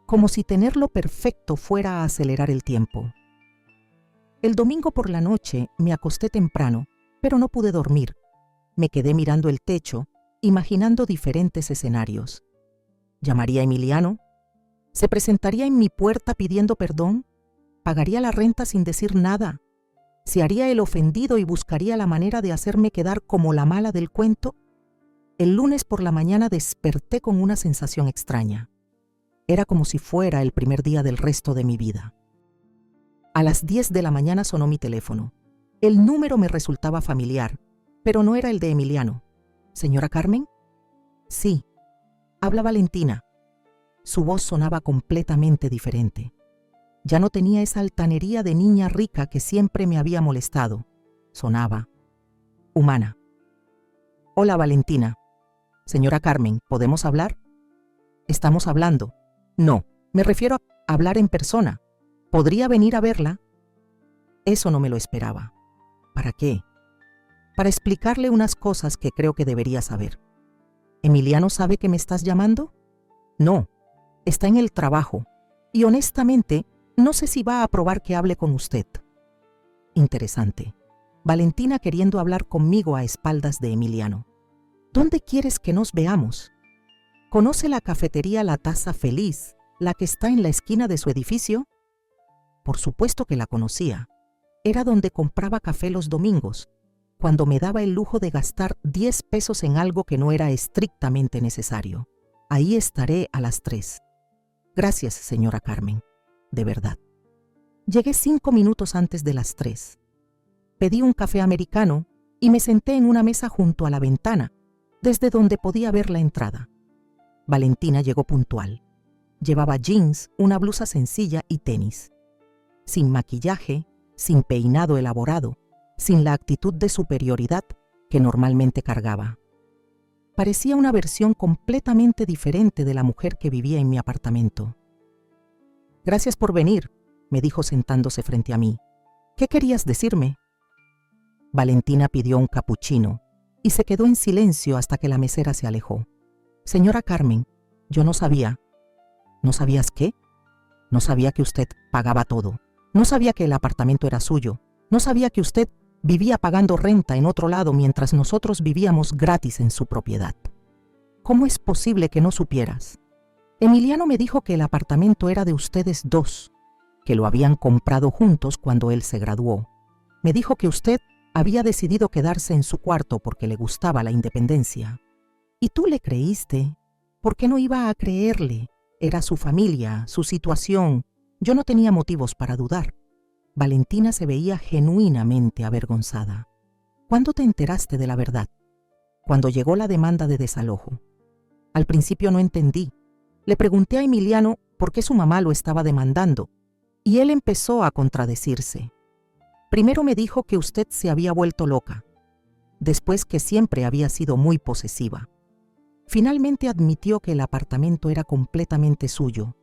como si tenerlo perfecto fuera a acelerar el tiempo. El domingo por la noche me acosté temprano, pero no pude dormir. Me quedé mirando el techo, imaginando diferentes escenarios. ¿Llamaría a Emiliano? ¿Se presentaría en mi puerta pidiendo perdón? ¿Pagaría la renta sin decir nada? ¿Se haría el ofendido y buscaría la manera de hacerme quedar como la mala del cuento? El lunes por la mañana desperté con una sensación extraña. Era como si fuera el primer día del resto de mi vida. A las 10 de la mañana sonó mi teléfono. El número me resultaba familiar, pero no era el de Emiliano. ¿Señora Carmen? Sí. Habla Valentina. Su voz sonaba completamente diferente. Ya no tenía esa altanería de niña rica que siempre me había molestado. Sonaba humana. Hola, Valentina. Señora Carmen, ¿podemos hablar? Estamos hablando. No, me refiero a hablar en persona. ¿Podría venir a verla? Eso no me lo esperaba. ¿Para qué? Para explicarle unas cosas que creo que debería saber. ¿Emiliano sabe que me estás llamando? No, está en el trabajo. Y honestamente, no sé si va a aprobar que hable con usted. Interesante. Valentina queriendo hablar conmigo a espaldas de Emiliano. ¿Dónde quieres que nos veamos? ¿Conoce la cafetería La Taza Feliz, la que está en la esquina de su edificio? Por supuesto que la conocía. Era donde compraba café los domingos, cuando me daba el lujo de gastar 10 pesos en algo que no era estrictamente necesario. Ahí estaré a las 3. Gracias, señora Carmen. De verdad. Llegué 5 minutos antes de las 3. Pedí un café americano y me senté en una mesa junto a la ventana, desde donde podía ver la entrada. Valentina llegó puntual. Llevaba jeans, una blusa sencilla y tenis. Sin maquillaje, sin peinado elaborado, sin la actitud de superioridad que normalmente cargaba. Parecía una versión completamente diferente de la mujer que vivía en mi apartamento. Gracias por venir, me dijo sentándose frente a mí. ¿Qué querías decirme? Valentina pidió un capuchino y se quedó en silencio hasta que la mesera se alejó. Señora Carmen, yo no sabía. ¿No sabías qué? No sabía que usted pagaba todo. No sabía que el apartamento era suyo. No sabía que usted vivía pagando renta en otro lado mientras nosotros vivíamos gratis en su propiedad. ¿Cómo es posible que no supieras? Emiliano me dijo que el apartamento era de ustedes dos, que lo habían comprado juntos cuando él se graduó. Me dijo que usted había decidido quedarse en su cuarto porque le gustaba la independencia. ¿Y tú le creíste? ¿Por qué no iba a creerle? Era su familia, su situación. Yo no tenía motivos para dudar. Valentina se veía genuinamente avergonzada. ¿Cuándo te enteraste de la verdad? Cuando llegó la demanda de desalojo. Al principio no entendí. Le pregunté a Emiliano por qué su mamá lo estaba demandando, y él empezó a contradecirse. Primero me dijo que usted se había vuelto loca, después que siempre había sido muy posesiva. Finalmente admitió que el apartamento era completamente suyo.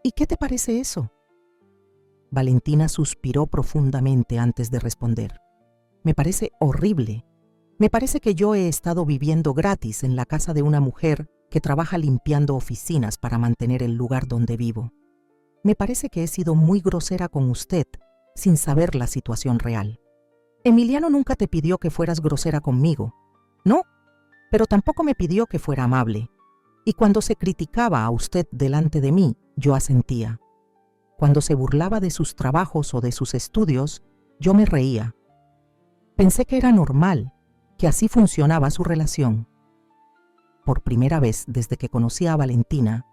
¿Y qué te parece eso? Valentina suspiró profundamente antes de responder. Me parece horrible. Me parece que yo he estado viviendo gratis en la casa de una mujer que trabaja limpiando oficinas para mantener el lugar donde vivo. Me parece que he sido muy grosera con usted, sin saber la situación real. Emiliano nunca te pidió que fueras grosera conmigo. No, pero tampoco me pidió que fuera amable. Y cuando se criticaba a usted delante de mí, yo asentía. Cuando se burlaba de sus trabajos o de sus estudios, yo me reía. Pensé que era normal, que así funcionaba su relación. Por primera vez desde que conocí a Valentina,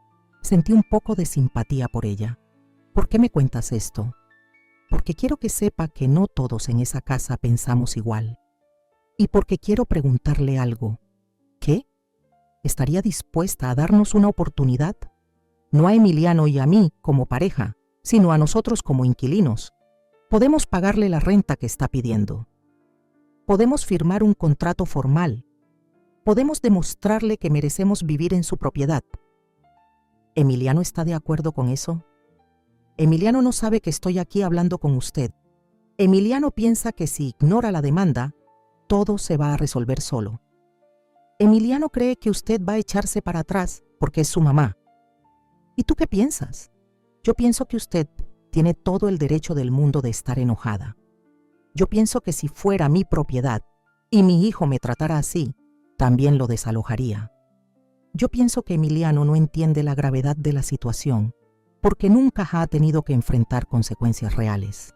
sentí un poco de simpatía por ella. ¿Por qué me cuentas esto? Porque quiero que sepa que no todos en esa casa pensamos igual. Y porque quiero preguntarle algo. ¿Qué? ¿Estaría dispuesta a darnos una oportunidad? No a Emiliano y a mí como pareja, sino a nosotros como inquilinos. Podemos pagarle la renta que está pidiendo. Podemos firmar un contrato formal. Podemos demostrarle que merecemos vivir en su propiedad. ¿Emiliano está de acuerdo con eso? Emiliano no sabe que estoy aquí hablando con usted. Emiliano piensa que si ignora la demanda, todo se va a resolver solo. Emiliano cree que usted va a echarse para atrás porque es su mamá. ¿Y tú qué piensas? Yo pienso que usted tiene todo el derecho del mundo de estar enojada. Yo pienso que si fuera mi propiedad y mi hijo me tratara así, también lo desalojaría. Yo pienso que Emiliano no entiende la gravedad de la situación porque nunca ha tenido que enfrentar consecuencias reales.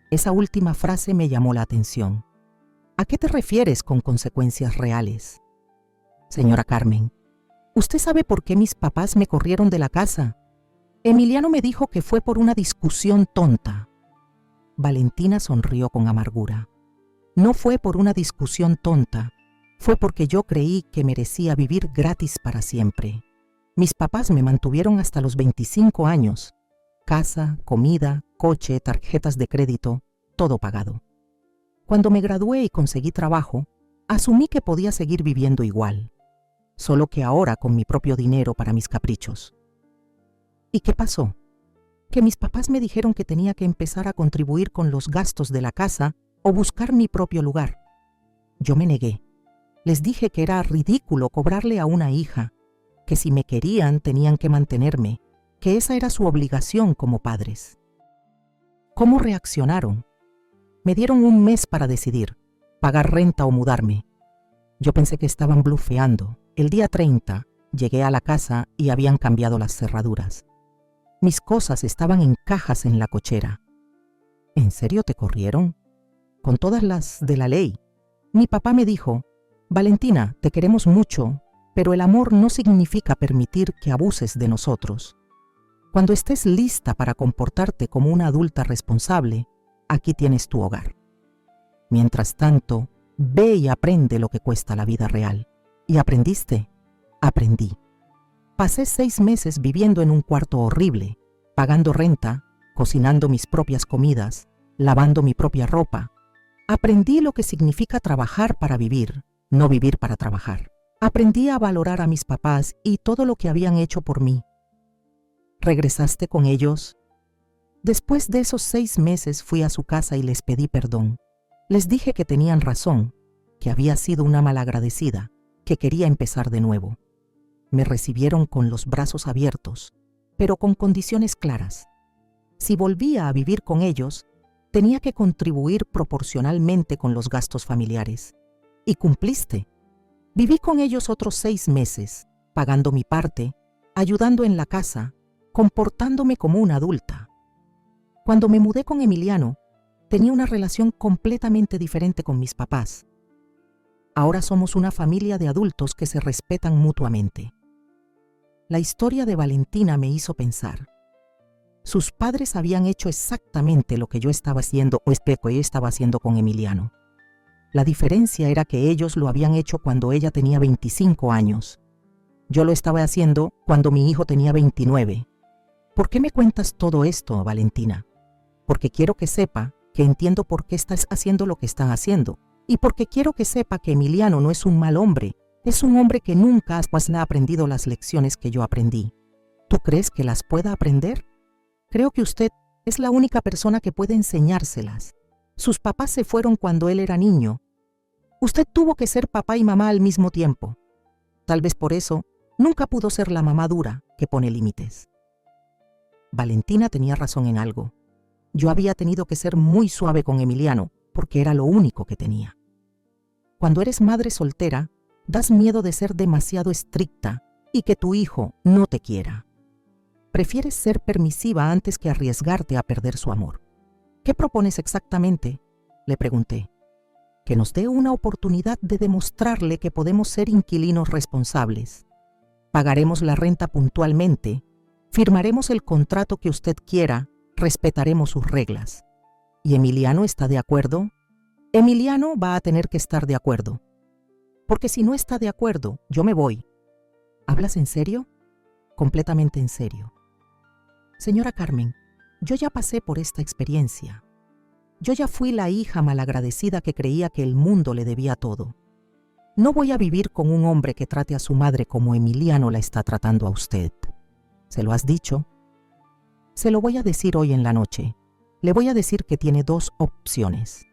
Esa última frase me llamó la atención. ¿A qué te refieres con consecuencias reales? Señora Carmen, ¿usted sabe por qué mis papás me corrieron de la casa? Emiliano me dijo que fue por una discusión tonta. Valentina sonrió con amargura. No fue por una discusión tonta, fue porque yo creí que merecía vivir gratis para siempre. Mis papás me mantuvieron hasta los 25 años. Casa, comida, coche, tarjetas de crédito, todo pagado. Cuando me gradué y conseguí trabajo, asumí que podía seguir viviendo igual, solo que ahora con mi propio dinero para mis caprichos. ¿Y qué pasó? Que mis papás me dijeron que tenía que empezar a contribuir con los gastos de la casa o buscar mi propio lugar. Yo me negué. Les dije que era ridículo cobrarle a una hija, que si me querían tenían que mantenerme, que esa era su obligación como padres. ¿Cómo reaccionaron? Me dieron un mes para decidir, pagar renta o mudarme. Yo pensé que estaban blufeando. El día 30 llegué a la casa y habían cambiado las cerraduras. Mis cosas estaban en cajas en la cochera. ¿En serio te corrieron? Con todas las de la ley. Mi papá me dijo, Valentina, te queremos mucho, pero el amor no significa permitir que abuses de nosotros. Cuando estés lista para comportarte como una adulta responsable, aquí tienes tu hogar. Mientras tanto, ve y aprende lo que cuesta la vida real. ¿Y aprendiste? Aprendí. Pasé 6 meses viviendo en un cuarto horrible, pagando renta, cocinando mis propias comidas, lavando mi propia ropa. Aprendí lo que significa trabajar para vivir, no vivir para trabajar. Aprendí a valorar a mis papás y todo lo que habían hecho por mí. ¿Regresaste con ellos? Después de esos 6 meses fui a su casa y les pedí perdón. Les dije que tenían razón, que había sido una malagradecida, que quería empezar de nuevo. Me recibieron con los brazos abiertos, pero con condiciones claras. Si volvía a vivir con ellos, tenía que contribuir proporcionalmente con los gastos familiares. Y cumpliste. Viví con ellos otros 6 meses, pagando mi parte, ayudando en la casa, comportándome como una adulta. Cuando me mudé con Emiliano, tenía una relación completamente diferente con mis papás. Ahora somos una familia de adultos que se respetan mutuamente. La historia de Valentina me hizo pensar. Sus padres habían hecho exactamente lo que yo estaba haciendo con Emiliano. La diferencia era que ellos lo habían hecho cuando ella tenía 25 años. Yo lo estaba haciendo cuando mi hijo tenía 29. ¿Por qué me cuentas todo esto, Valentina? Porque quiero que sepa que entiendo por qué estás haciendo lo que estás haciendo. Y porque quiero que sepa que Emiliano no es un mal hombre. Es un hombre que nunca ha aprendido las lecciones que yo aprendí. ¿Tú crees que las pueda aprender? Creo que usted es la única persona que puede enseñárselas. Sus papás se fueron cuando él era niño. Usted tuvo que ser papá y mamá al mismo tiempo. Tal vez por eso nunca pudo ser la mamá dura que pone límites. Valentina tenía razón en algo. Yo había tenido que ser muy suave con Emiliano porque era lo único que tenía. Cuando eres madre soltera, das miedo de ser demasiado estricta y que tu hijo no te quiera. Prefieres ser permisiva antes que arriesgarte a perder su amor. ¿Qué propones exactamente?, le pregunté. Que nos dé una oportunidad de demostrarle que podemos ser inquilinos responsables. Pagaremos la renta puntualmente, firmaremos el contrato que usted quiera, respetaremos sus reglas. ¿Y Emiliano está de acuerdo? Emiliano va a tener que estar de acuerdo. Porque si no está de acuerdo, yo me voy. ¿Hablas en serio? Completamente en serio. Señora Carmen, yo ya pasé por esta experiencia. Yo ya fui la hija malagradecida que creía que el mundo le debía todo. No voy a vivir con un hombre que trate a su madre como Emiliano la está tratando a usted. ¿Se lo has dicho? Se lo voy a decir hoy en la noche. Le voy a decir que tiene 2 opciones.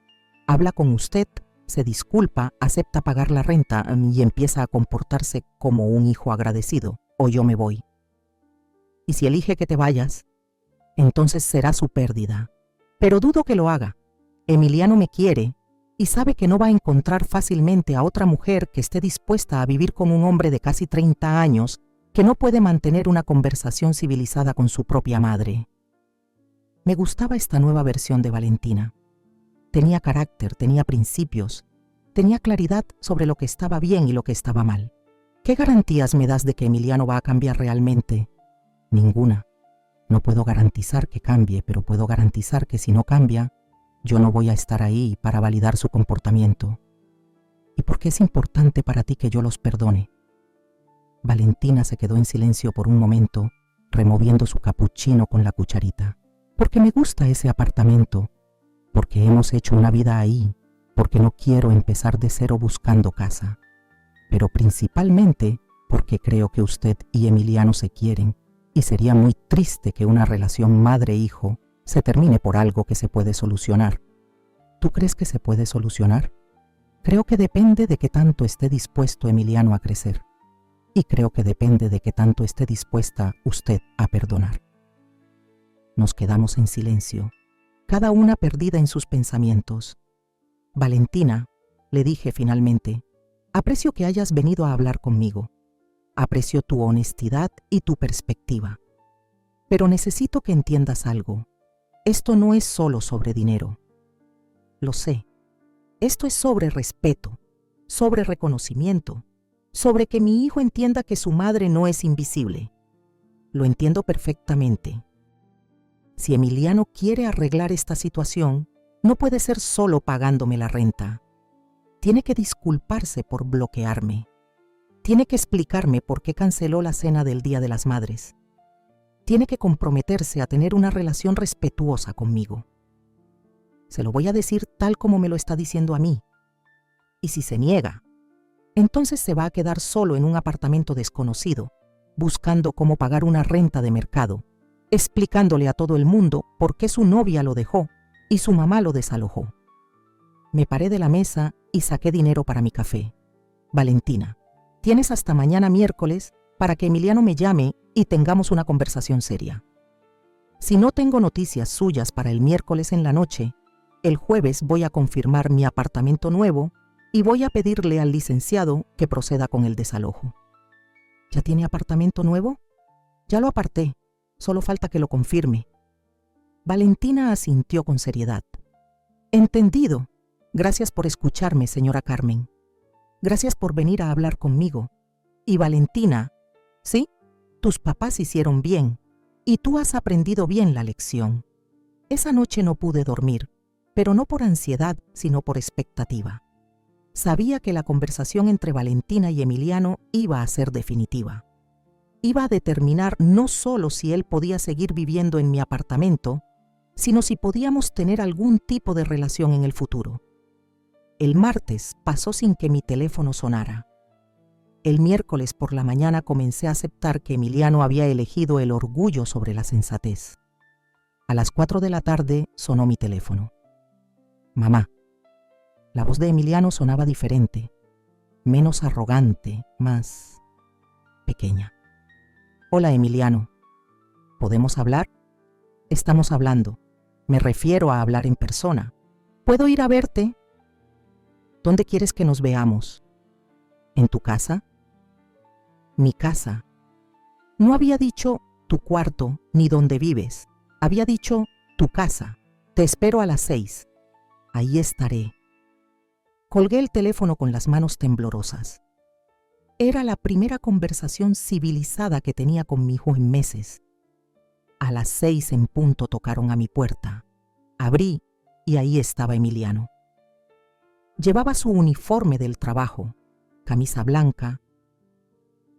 Habla con usted, se disculpa, acepta pagar la renta y empieza a comportarse como un hijo agradecido, o yo me voy. Y si elige que te vayas, entonces será su pérdida. Pero dudo que lo haga. Emiliano me quiere y sabe que no va a encontrar fácilmente a otra mujer que esté dispuesta a vivir con un hombre de casi 30 años que no puede mantener una conversación civilizada con su propia madre. Me gustaba esta nueva versión de Valentina. Tenía carácter, tenía principios, tenía claridad sobre lo que estaba bien y lo que estaba mal. ¿Qué garantías me das de que Emiliano va a cambiar realmente? Ninguna. No puedo garantizar que cambie, pero puedo garantizar que si no cambia, yo no voy a estar ahí para validar su comportamiento. ¿Y por qué es importante para ti que yo los perdone? Valentina se quedó en silencio por un momento, removiendo su capuchino con la cucharita. Porque me gusta ese apartamento, porque hemos hecho una vida ahí, porque no quiero empezar de cero buscando casa, pero principalmente porque creo que usted y Emiliano se quieren y sería muy triste que una relación madre-hijo se termine por algo que se puede solucionar. ¿Tú crees que se puede solucionar? Creo que depende de qué tanto esté dispuesto Emiliano a crecer. Y creo que depende de qué tanto esté dispuesta usted a perdonar. Nos quedamos en silencio, cada una perdida en sus pensamientos. Valentina, le dije finalmente, aprecio que hayas venido a hablar conmigo. Aprecio tu honestidad y tu perspectiva. Pero necesito que entiendas algo. Esto no es solo sobre dinero. Lo sé. Esto es sobre respeto, sobre reconocimiento, sobre que mi hijo entienda que su madre no es invisible. Lo entiendo perfectamente. Si Emiliano quiere arreglar esta situación, no puede ser solo pagándome la renta. Tiene que disculparse por bloquearme. Tiene que explicarme por qué canceló la cena del Día de las Madres. Tiene que comprometerse a tener una relación respetuosa conmigo. Se lo voy a decir tal como me lo está diciendo a mí. Y si se niega, entonces se va a quedar solo en un apartamento desconocido, buscando cómo pagar una renta de mercado, explicándole a todo el mundo por qué su novia lo dejó y su mamá lo desalojó. Me paré de la mesa y saqué dinero para mi café. Valentina, tienes hasta mañana miércoles para que Emiliano me llame y tengamos una conversación seria. Si no tengo noticias suyas para el miércoles en la noche, el jueves voy a confirmar mi apartamento nuevo y voy a pedirle al licenciado que proceda con el desalojo. ¿Ya tiene apartamento nuevo? Ya lo aparté, solo falta que lo confirme. Valentina asintió con seriedad. Entendido. Gracias por escucharme, señora Carmen. Gracias por venir a hablar conmigo. Y Valentina, sí, tus papás hicieron bien y tú has aprendido bien la lección. Esa noche no pude dormir, pero no por ansiedad, sino por expectativa. Sabía que la conversación entre Valentina y Emiliano iba a ser definitiva. Iba a determinar no solo si él podía seguir viviendo en mi apartamento, sino si podíamos tener algún tipo de relación en el futuro. El martes pasó sin que mi teléfono sonara. El miércoles por la mañana comencé a aceptar que Emiliano había elegido el orgullo sobre la sensatez. A las 4 de la tarde sonó mi teléfono. Mamá. La voz de Emiliano sonaba diferente, menos arrogante, más pequeña. Hola, Emiliano. ¿Podemos hablar? Estamos hablando. Me refiero a hablar en persona. ¿Puedo ir a verte? ¿Dónde quieres que nos veamos? ¿En tu casa? Mi casa. No había dicho tu cuarto ni dónde vives. Había dicho tu casa. Te espero a las 6. Ahí estaré. Colgué el teléfono con las manos temblorosas. Era la primera conversación civilizada que tenía con mi hijo en meses. A las 6 en punto tocaron a mi puerta. Abrí y ahí estaba Emiliano. Llevaba su uniforme del trabajo, camisa blanca,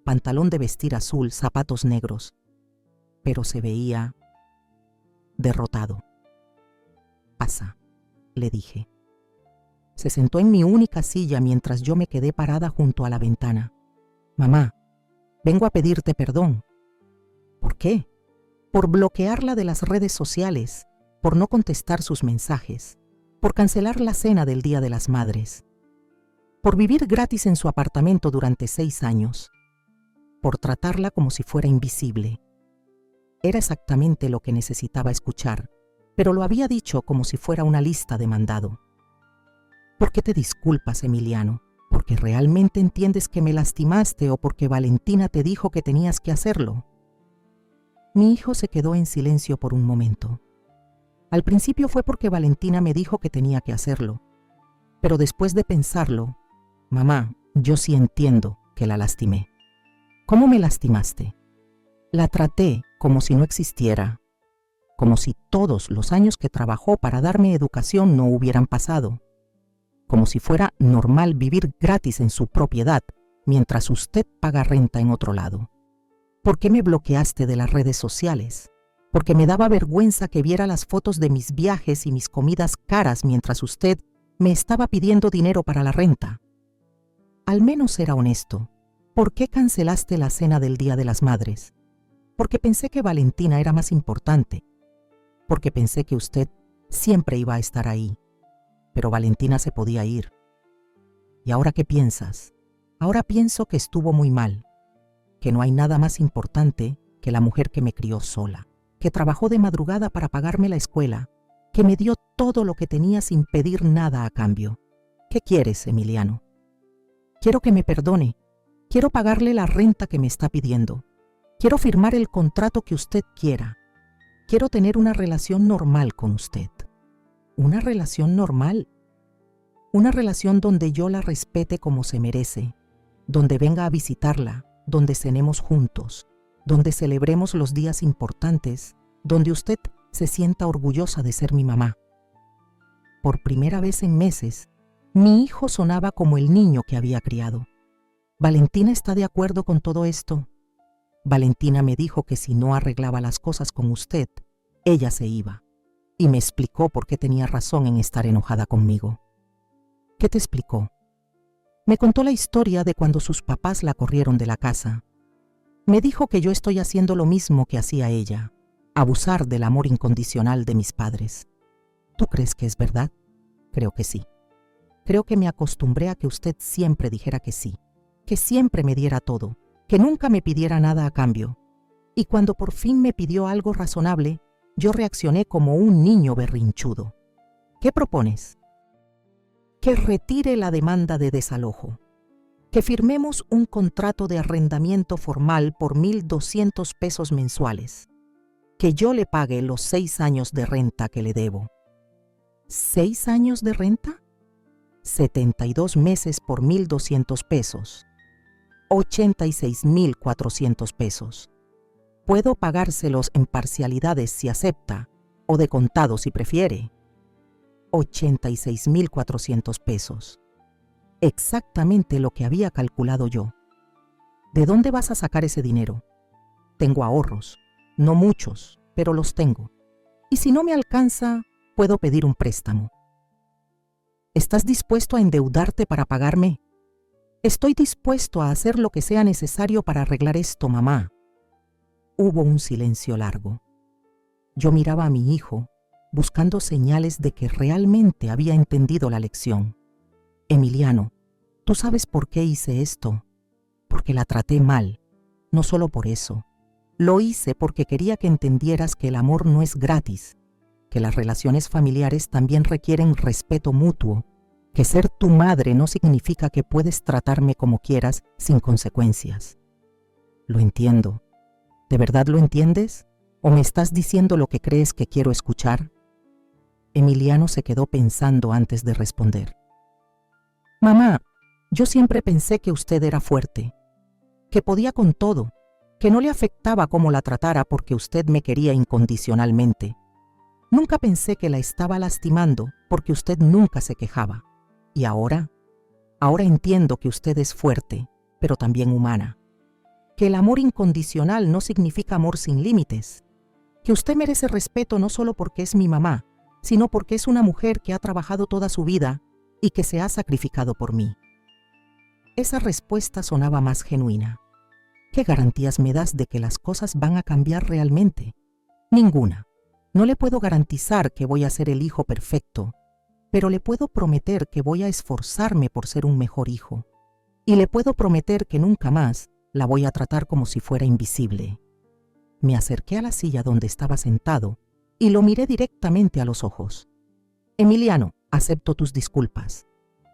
pantalón de vestir azul, zapatos negros, pero se veía derrotado. Pasa, le dije. Se sentó en mi única silla mientras yo me quedé parada junto a la ventana. Mamá, vengo a pedirte perdón. ¿Por qué? Por bloquearla de las redes sociales, por no contestar sus mensajes, por cancelar la cena del Día de las Madres, por vivir gratis en su apartamento durante 6 años, por tratarla como si fuera invisible. Era exactamente lo que necesitaba escuchar, pero lo había dicho como si fuera una lista de mandado. ¿Por qué te disculpas, Emiliano? ¿Porque realmente entiendes que me lastimaste o porque Valentina te dijo que tenías que hacerlo? Mi hijo se quedó en silencio por un momento. Al principio fue porque Valentina me dijo que tenía que hacerlo, pero después de pensarlo, mamá, yo sí entiendo que la lastimé. ¿Cómo me lastimaste? La traté como si no existiera, como si todos los años que trabajó para darme educación no hubieran pasado, como si fuera normal vivir gratis en su propiedad mientras usted paga renta en otro lado. ¿Por qué me bloqueaste de las redes sociales? Porque me daba vergüenza que viera las fotos de mis viajes y mis comidas caras mientras usted me estaba pidiendo dinero para la renta. Al menos era honesto. ¿Por qué cancelaste la cena del Día de las Madres? Porque pensé que Valentina era más importante. Porque pensé que usted siempre iba a estar ahí. Pero Valentina se podía ir. ¿Y ahora qué piensas? Ahora pienso que estuvo muy mal. Que no hay nada más importante que la mujer que me crió sola, que trabajó de madrugada para pagarme la escuela, que me dio todo lo que tenía sin pedir nada a cambio. ¿Qué quieres, Emiliano? Quiero que me perdone. Quiero pagarle la renta que me está pidiendo. Quiero firmar el contrato que usted quiera. Quiero tener una relación normal con usted. ¿Una relación normal? Una relación donde yo la respete como se merece, donde venga a visitarla, donde cenemos juntos, donde celebremos los días importantes, donde usted se sienta orgullosa de ser mi mamá. Por primera vez en meses, mi hijo sonaba como el niño que había criado. ¿Valentina está de acuerdo con todo esto? Valentina me dijo que si no arreglaba las cosas con usted, ella se iba, y me explicó por qué tenía razón en estar enojada conmigo. ¿Qué te explicó? Me contó la historia de cuando sus papás la corrieron de la casa. Me dijo que yo estoy haciendo lo mismo que hacía ella, abusar del amor incondicional de mis padres. ¿Tú crees que es verdad? Creo que sí. Creo que me acostumbré a que usted siempre dijera que sí, que siempre me diera todo, que nunca me pidiera nada a cambio. Y cuando por fin me pidió algo razonable, yo reaccioné como un niño berrinchudo. ¿Qué propones? Que retire la demanda de desalojo, que firmemos un contrato de arrendamiento formal por 1,200 pesos mensuales, que yo le pague los 6 años de renta que le debo. ¿6 años de renta? 72 meses por 1,200 pesos. 86,400 pesos. Puedo pagárselos en parcialidades si acepta, o de contado si prefiere. 86,400 pesos. Exactamente lo que había calculado yo. ¿De dónde vas a sacar ese dinero? Tengo ahorros, no muchos, pero los tengo. Y si no me alcanza, puedo pedir un préstamo. ¿Estás dispuesto a endeudarte para pagarme? Estoy dispuesto a hacer lo que sea necesario para arreglar esto, mamá. Hubo un silencio largo. Yo miraba a mi hijo, buscando señales de que realmente había entendido la lección. Emiliano, ¿tú sabes por qué hice esto? Porque la traté mal, no solo por eso. Lo hice porque quería que entendieras que el amor no es gratis, que las relaciones familiares también requieren respeto mutuo, que ser tu madre no significa que puedes tratarme como quieras sin consecuencias. Lo entiendo. ¿De verdad lo entiendes? ¿O me estás diciendo lo que crees que quiero escuchar? Emiliano se quedó pensando antes de responder. Mamá, yo siempre pensé que usted era fuerte, que podía con todo, que no le afectaba cómo la tratara porque usted me quería incondicionalmente. Nunca pensé que la estaba lastimando porque usted nunca se quejaba. Y ahora entiendo que usted es fuerte, pero también humana. Que el amor incondicional no significa amor sin límites. Que usted merece respeto no solo porque es mi mamá, sino porque es una mujer que ha trabajado toda su vida y que se ha sacrificado por mí. Esa respuesta sonaba más genuina. ¿Qué garantías me das de que las cosas van a cambiar realmente? Ninguna. No le puedo garantizar que voy a ser el hijo perfecto, pero le puedo prometer que voy a esforzarme por ser un mejor hijo. Y le puedo prometer que nunca más la voy a tratar como si fuera invisible. Me acerqué a la silla donde estaba sentado y lo miré directamente a los ojos. Emiliano, acepto tus disculpas.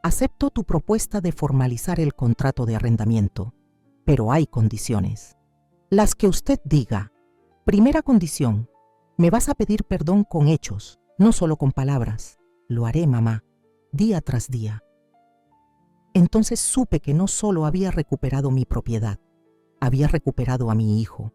Acepto tu propuesta de formalizar el contrato de arrendamiento, pero hay condiciones. Las que usted diga. Primera condición, me vas a pedir perdón con hechos, no solo con palabras. Lo haré, mamá, día tras día. Entonces supe que no solo había recuperado mi propiedad, había recuperado a mi hijo.